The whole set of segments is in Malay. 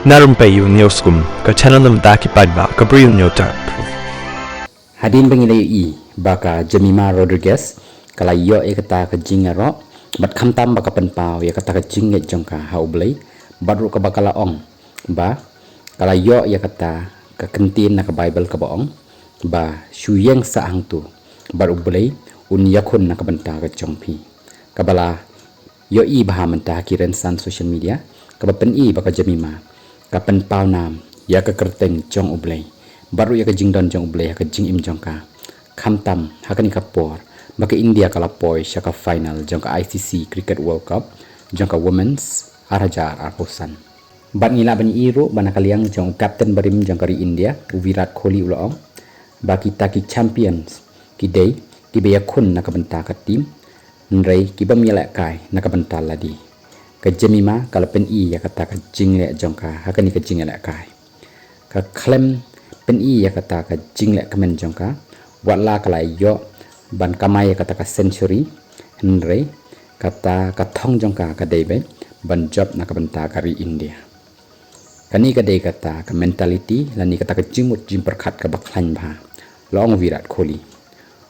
Narumpayu Neoskum, ka channel nam daki padba, ka brill nyotar. Hadin bangilay baka Jemima Rodriguez kala yo kata ka jingaro bat khamtam baka penpau kata ka jinget jongka haublay badru ka bakala ong ba kala yo kata ka kentin na ka Bible ka baong ba shuyeng sa angtu baru blay un yakun na ka banta ka jongpi kabala yo baha menta kiren san social media ka pen baka Jemima ka penpau nam ya ka kerteng jong ublay baru ya ka jingdon jong ublay ka jing im jongka khamtam hakani ka por baka India kala poi syaka final jongka ICC Cricket World Cup jongka Women's Arajar Arposan bat ngila bani iru bana kaliang jong captain barim jongka ri India Virat Kohli ulang baki taki champions kidai kibaya kun nakabenta ka team nrei kiba miala kai nakabenta ladi ka Jemima kala pen ya kata ka jingle jongka hakani ka jingle kai ka klem pen ya kata ka jingle kamen jongka wala kala yo ban kamai kata ka century nrei kata ka thong jongka ka debe ban job nakabenta ka ri India kani ka dei kata ka mentality lani kata ka jimut jim perkhat ka baklan bha long Virat Kohli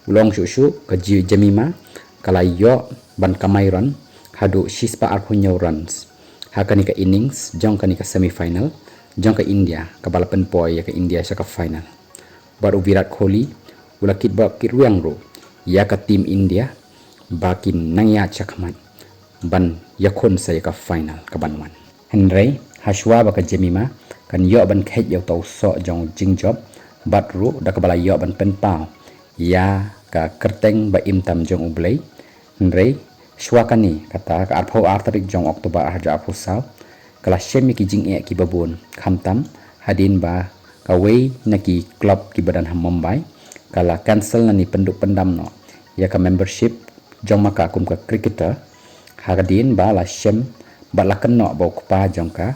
long shushu ka Jemima kala yo ban kamai run hadu shispa arpunyo runs hakani ka innings jong kani ka semi final jong ka India ka balapan poi ya ka India sa ka final baru Virat Kohli ulakit ba kiruyang ro ya ka team India bakin nangya chakmat ban yakon sa ya ka final ka banwan henry hashwa ba ka Jemima kan yo ban khet yo tau so jong jing job batru da ka bala yo ban pen pau ya ka kerteng ba imtam jong ublay henry shwakani kata ka arpho artarik jong Oktober arja apusau kala shemi ki jing ki babun khamtam hadin ba ka wei naki club ki badan ham Mumbai kala cancel nani penduk pendam no ya ka membership jong maka kum ka cricketer hadin ba la shem ba la kenno ba kupa jong ka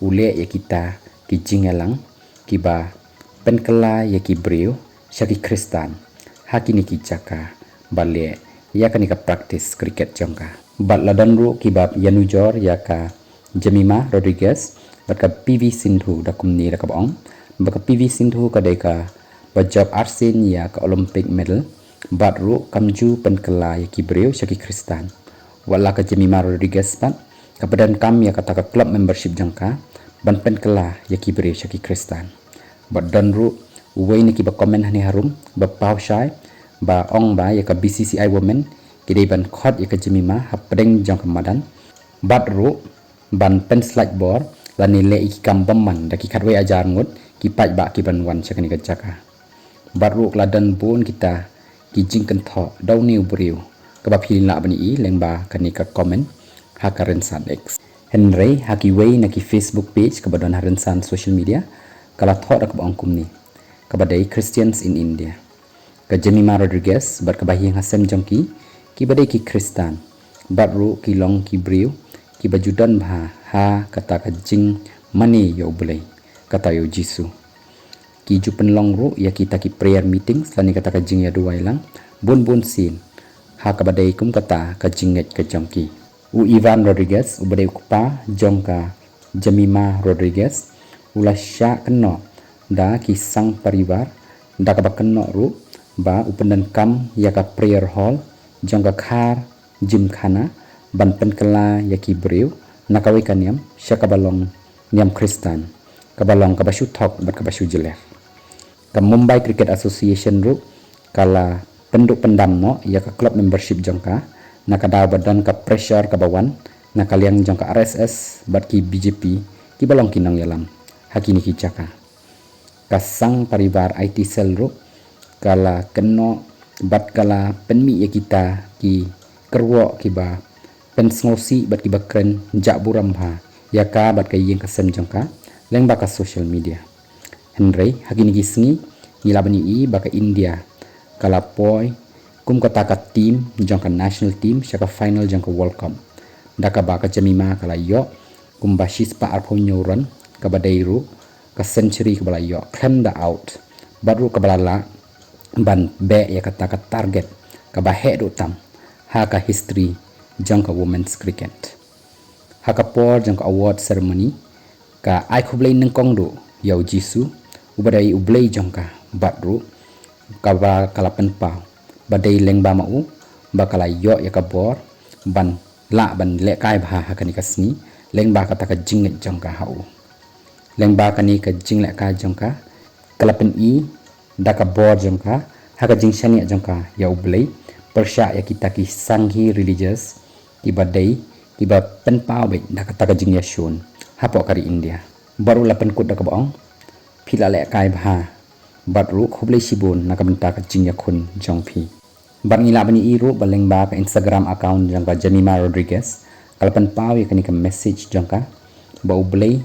ule ya kita ki jingelang ki ba penkela ya ki brio syaki kristan hakini ki jaka bale ya kani ka practice cricket jongka bat ladan ru kibab yanujor ya ka Jemima Rodriguez bat ka PV Sindhu da kumni da ka bong baka PV Sindhu ka dai ka bajab arsin ya ka Olympic medal bat ru kamju penkela ya ki breu syaki kristan wala ka Jemima Rodriguez bat ka badan kam ya kata ka club membership jongka ban penkela ya ki breu syaki kristan bat dan ru uwei ni ki ba komen hani harum ba pau syai ba ong ba ya ka BCCI women kidai ban khot ya ka Jemima hapdeng jong kamadan batru ban pen slide board lani le iki kam bomman da ki khatwe ajar ngut ki paj ba ki ban wan chakani ka jaka batru kladan bun kita ki jingken tho daw niu briu ka ba philin la bani i lengba kani ka comment ha ka rensan x henry haki wei na ki Facebook page ka badon harensan social media kala tho da ka ong kumni ka badai Christians in India ka Jemima Rodriguez bat ka bahing hasem jongki ki badai ki kristan batru ki long ki briu ki bajudan bha ha kata ka jing mani yo bulai kata yo jisu ki jupen long ru ya kita ki prayer meeting selani kata ka jing ya duai lang bun sin ha ka badai kum kata ka jinget ka jongki u Ivan Rodriguez u badai kupa jongka Jemima Rodriguez ulasya keno da ki sang paribar da ka bakeno ru ba upendan kam ya ka prayer hall jongka khar jim khana ban penkela ya ki breu nakawi kaniam syaka balong niam kristan kabalong kabashu thok bat kabashu jeler ka Mumbai Cricket Association ru kala penduk pendam no ya ka club membership jongka nakada badan ka pressure ka bawan nakaliang jongka RSS bat ki BJP ki balong kinang yalam hakini ki jaka kasang paribar IT cell ru kala keno bat kala penmi ya kita ki kerwo ki ba pen sngosi bat ki bakren jak buram bha ya ka bat ka yeng kasem jongka leng baka social media henry hakini ki sngi ngila bani i baka India kala poi kum kata ka team jongka national team syaka final jongka World Cup daka baka Jemima kala yo kum bashis pa arponyo run ka badairu ka century ka bala yo klem da out baru ka balala ban be ya kata ka target ka bahe do tam ha ka history jangka women's cricket ha ka por jangka award ceremony ka ai khublei nang kong ru yau jisu ubadai ublei jongka batru ka ba kalapan pau badai lengba mau ba kala yo ya kabor ban la ban le kai bha hakani kasni lengba kata ka jinget jongka hau lengba kani ka jingle ka jongka kalapan i daka bor jongka haka jing shani jongka ya ublei persya ya kita ki sanghi religious ibadai iba pen pau be daka taka jing ya shun hapo kari India baru lapan kut daka baong phila le kai bha batru khoblei sibun nakamenta ka jing ya khun jongphi bangila bani iru baleng ba ka Instagram account jangka Jamima Rodriguez kalapan pau ya kani ka message jangka ba ublei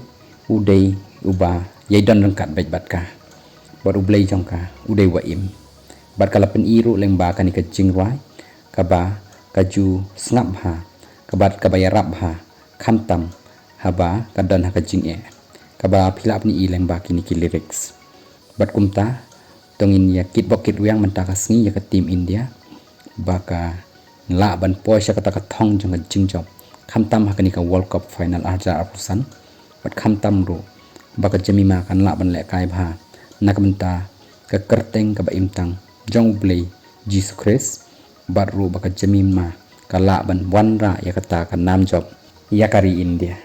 udai uba yaidan rengkat baik batka bar ublei jangka udai waim bat kalapan iru leng ba kani ka jing rai kaba kaju snap ha kabat kabaya rap ha khamtam haba kadan ha ka jing e kaba phila ni i leng ba kini ki lyrics bat kumta tongin ya kit bokit wiang menta ka sngi ya ka team India baka la ban poisha kata ka thong jang jing job khamtam ha kani ka World Cup final arja apusan bat khamtam ro baka Jamima kan la ban le kai bha nakamenta ka kerteng ka ba imtang jong blei Jesus Christ bat ro baka Jamima kala ban wanra ya kata ka nam job ya kari India